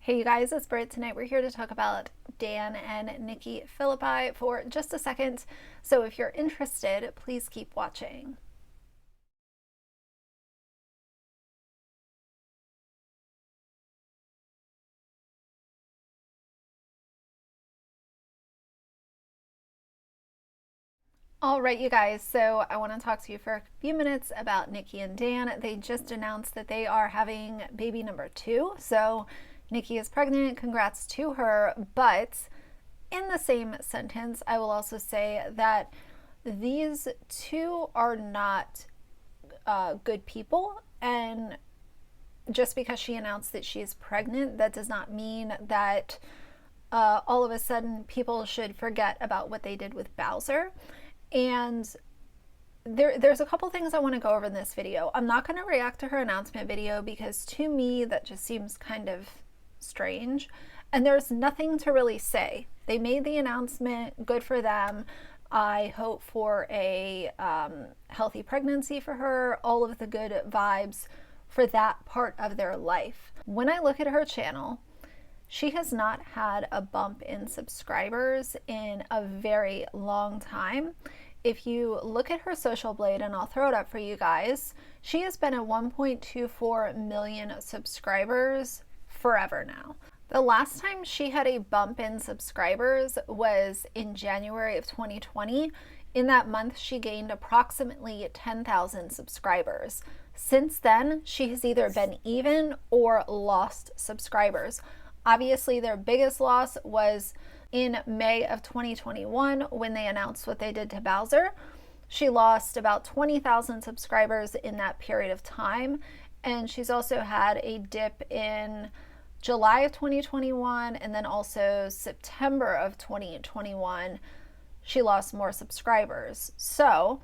Hey you guys, it's Britt. Tonight we're here to talk about Dan and Nikki Phillippi for just a second. So if you're interested, please keep watching. All right, you guys, so I want to talk to you for a few minutes about Nikki and Dan. They just announced that they are having baby number 2. So Nikki is pregnant. Congrats to her. But in the same sentence, I will also say that these two are not good people. And just because she announced that she is pregnant, that does not mean that all of a sudden people should forget about what they did with Bowser. And there's a couple things I want to go over in this video. I'm not going to react to her announcement video because to me that just seems kind of strange. And there's nothing to really say. They made the announcement, good for them. I hope for a healthy pregnancy for her, all of the good vibes for that part of their life. When I look at her channel, she has not had a bump in subscribers in a very long time. If you look at her social blade, and I'll throw it up for you guys, she has been at 1.24 million subscribers forever now. The last time she had a bump in subscribers was in January of 2020. In that month, she gained approximately 10,000 subscribers. Since then, she has either been even or lost subscribers. Obviously, their biggest loss was in May of 2021 when they announced what they did to Bowser. She lost about 20,000 subscribers in that period of time. And she's also had a dip in July of 2021 and then also September of 2021. She lost more subscribers. So,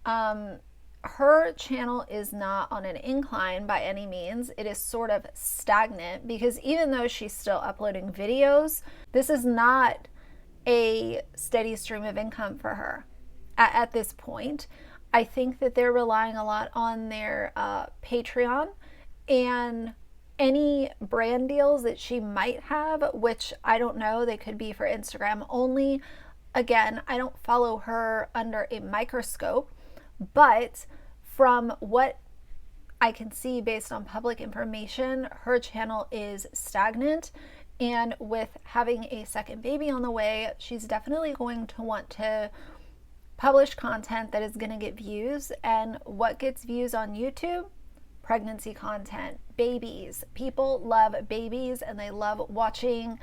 her channel is not on an incline by any means. It is sort of stagnant because even though she's still uploading videos, this is not a steady stream of income for her at this point. I think that they're relying a lot on their Patreon and any brand deals that she might have, which I don't know, they could be for Instagram only. Again, I don't follow her under a microscope, but from what I can see based on public information, her channel is stagnant. And with having a second baby on the way, she's definitely going to want to publish content that is going to get views. And what gets views on YouTube? Pregnancy content, babies. People love babies and they love watching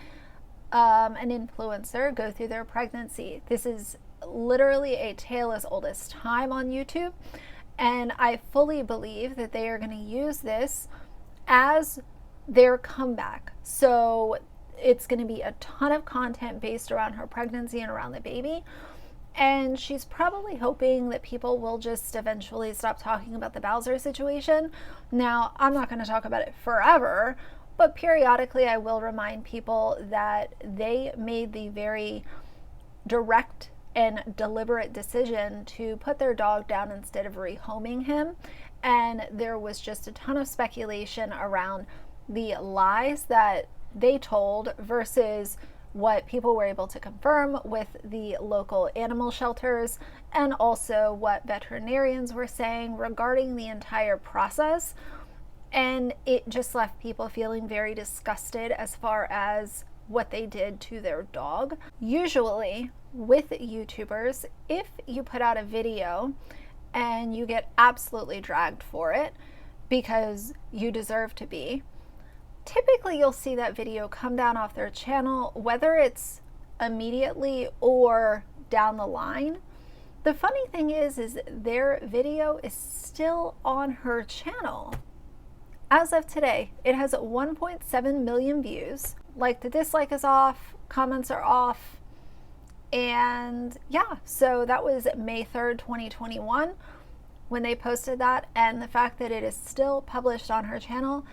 an influencer go through their pregnancy. This is literally a tale as old as time on YouTube. And I fully believe that they are going to use this as their comeback. So it's going to be a ton of content based around her pregnancy and around the baby. And she's probably hoping that people will just eventually stop talking about the Bowser situation. Now, I'm not going to talk about it forever, but periodically I will remind people that they made the very direct and deliberate decision to put their dog down instead of rehoming him. And there was just a ton of speculation around the lies that they told versus what people were able to confirm with the local animal shelters, and also what veterinarians were saying regarding the entire process. And it just left people feeling very disgusted as far as what they did to their dog. Usually with YouTubers, if you put out a video and you get absolutely dragged for it because you deserve to be, typically you'll see that video come down off their channel, whether it's immediately or down the line. The funny thing is their video is still on her channel. As of today, it has 1.7 million views. Like to dislike is off, comments are off. And yeah, so that was May 3rd, 2021 when they posted that. And the fact that it is still published on her channel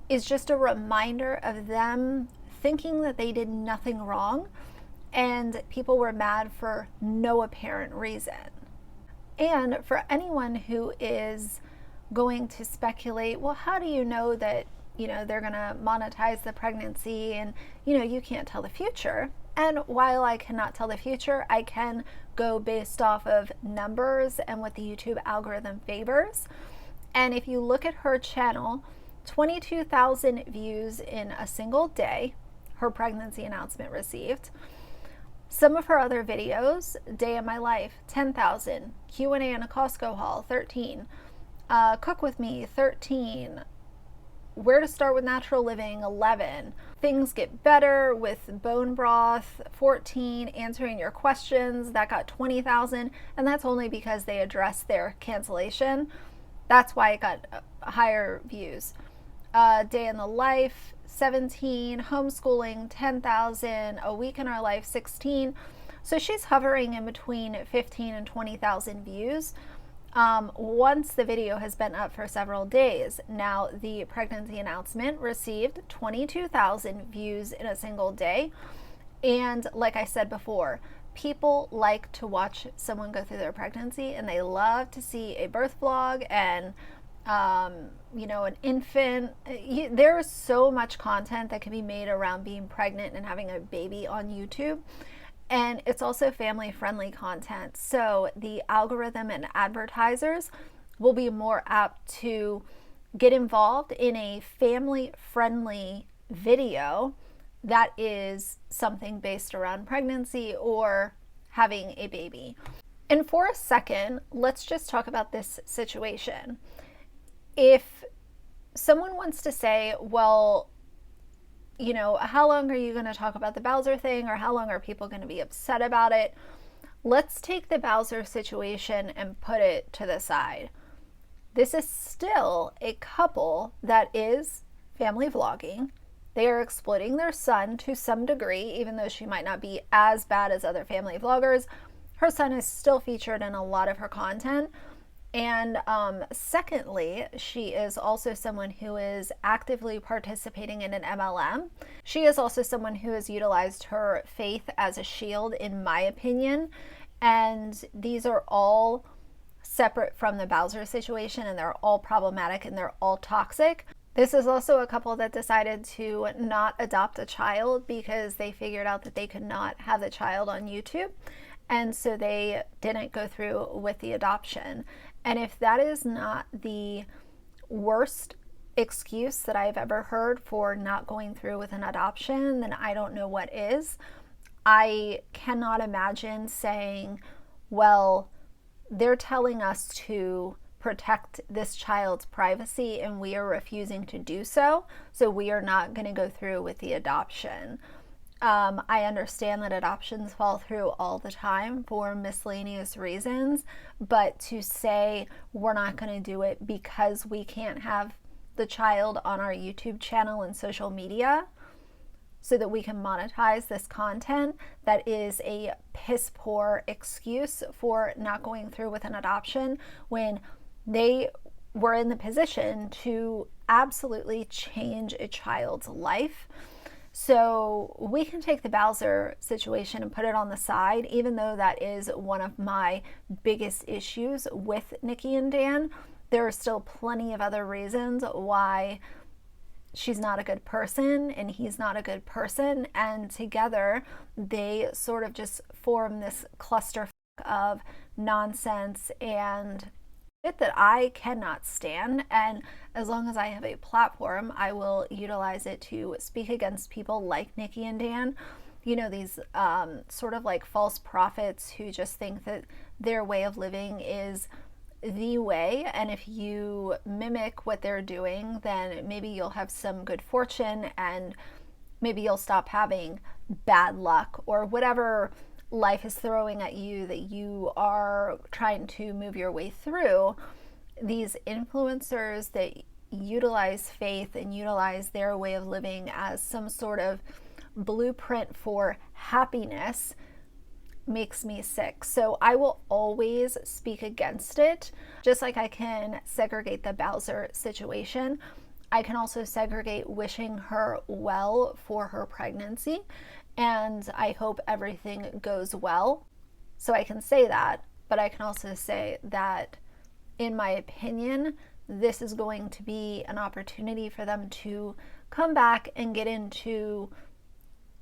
is just a reminder of them thinking that they did nothing wrong and people were mad for no apparent reason. And for anyone who is going to speculate, well, how do you know that they're going to monetize the pregnancy, and, you can't tell the future. And while I cannot tell the future, I can go based off of numbers and what the YouTube algorithm favors. And if you look at her channel, 22,000 views in a single day, her pregnancy announcement received. Some of her other videos, Day in My Life, 10,000, Q&A in a Costco haul, 13, Cook With Me, 13, Where to Start with Natural Living, 11, Things Get Better with Bone Broth, 14, Answering Your Questions, that got 20,000, and that's only because they addressed their cancellation. That's why it got higher views. Day in the Life, 17, Homeschooling, 10,000, A Week in Our Life, 16. So she's hovering in between 15 and 20,000 views once the video has been up for several days. Now, the pregnancy announcement received 22,000 views in a single day. And like I said before, people like to watch someone go through their pregnancy, and they love to see a birth vlog and an infant. There's so much content that can be made around being pregnant and having a baby on YouTube. And it's also family friendly content. So the algorithm and advertisers will be more apt to get involved in a family friendly video that is something based around pregnancy or having a baby. And for a second, let's just talk about this situation. If someone wants to say, well, how long are you going to talk about the Bowser thing, or how long are people going to be upset about it? Let's take the Bowser situation and put it to the side. This is still a couple that is family vlogging. They are exploiting their son to some degree, even though she might not be as bad as other family vloggers. Her son is still featured in a lot of her content. And secondly, she is also someone who is actively participating in an MLM. She is also someone who has utilized her faith as a shield, in my opinion. And these are all separate from the Bowser situation, and they're all problematic, and they're all toxic. This is also a couple that decided to not adopt a child because they figured out that they could not have the child on YouTube. And so they didn't go through with the adoption. And if that is not the worst excuse that I've ever heard for not going through with an adoption, then I don't know what is. I cannot imagine saying, well, they're telling us to protect this child's privacy and we are refusing to do so, so we are not going to go through with the adoption. I understand that adoptions fall through all the time for miscellaneous reasons, but to say we're not going to do it because we can't have the child on our YouTube channel and social media so that we can monetize this content, that is a piss poor excuse for not going through with an adoption when they were in the position to absolutely change a child's life. So we can take the Bowser situation and put it on the side, even though that is one of my biggest issues with Nikki and Dan. There are still plenty of other reasons why she's not a good person and he's not a good person, and together they sort of just form this cluster of nonsense and shit that I cannot stand. And as long as I have a platform, I will utilize it to speak against people like Nikki and Dan. These sort of like false prophets who just think that their way of living is the way, and if you mimic what they're doing, then maybe you'll have some good fortune and maybe you'll stop having bad luck or whatever life is throwing at you that you are trying to move your way through. These influencers that utilize faith and utilize their way of living as some sort of blueprint for happiness makes me sick. So I will always speak against it. Just like I can segregate the Bowser situation, I can also segregate wishing her well for her pregnancy, and I hope everything goes well. So I can say that, but I can also say that, in my opinion, this is going to be an opportunity for them to come back and get into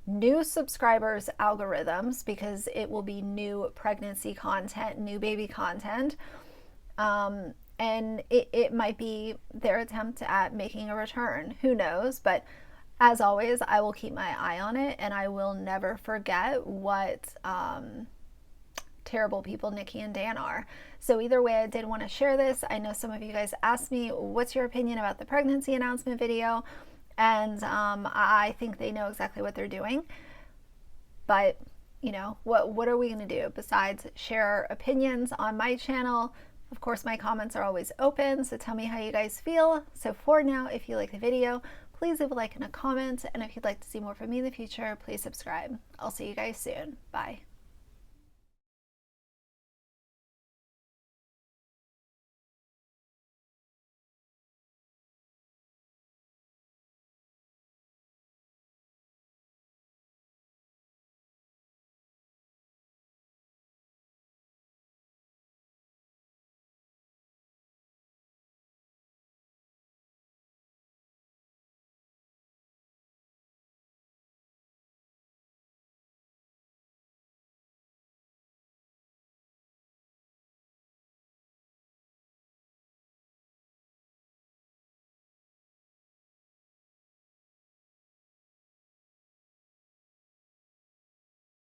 new subscribers algorithms, because it will be new pregnancy content, new baby content. And it might be their attempt at making a return. Who knows? But as always, I will keep my eye on it, and I will never forget what terrible people Nikki and Dan are. So either way, I did want to share this. I know some of you guys asked me, what's your opinion about the pregnancy announcement video? And I think they know exactly what they're doing. But, you know, what are we going to do besides share opinions on my channel? Of course, my comments are always open, so tell me how you guys feel. So for now, if you like the video, please leave a like and a comment. And if you'd like to see more from me in the future, please subscribe. I'll see you guys soon. Bye.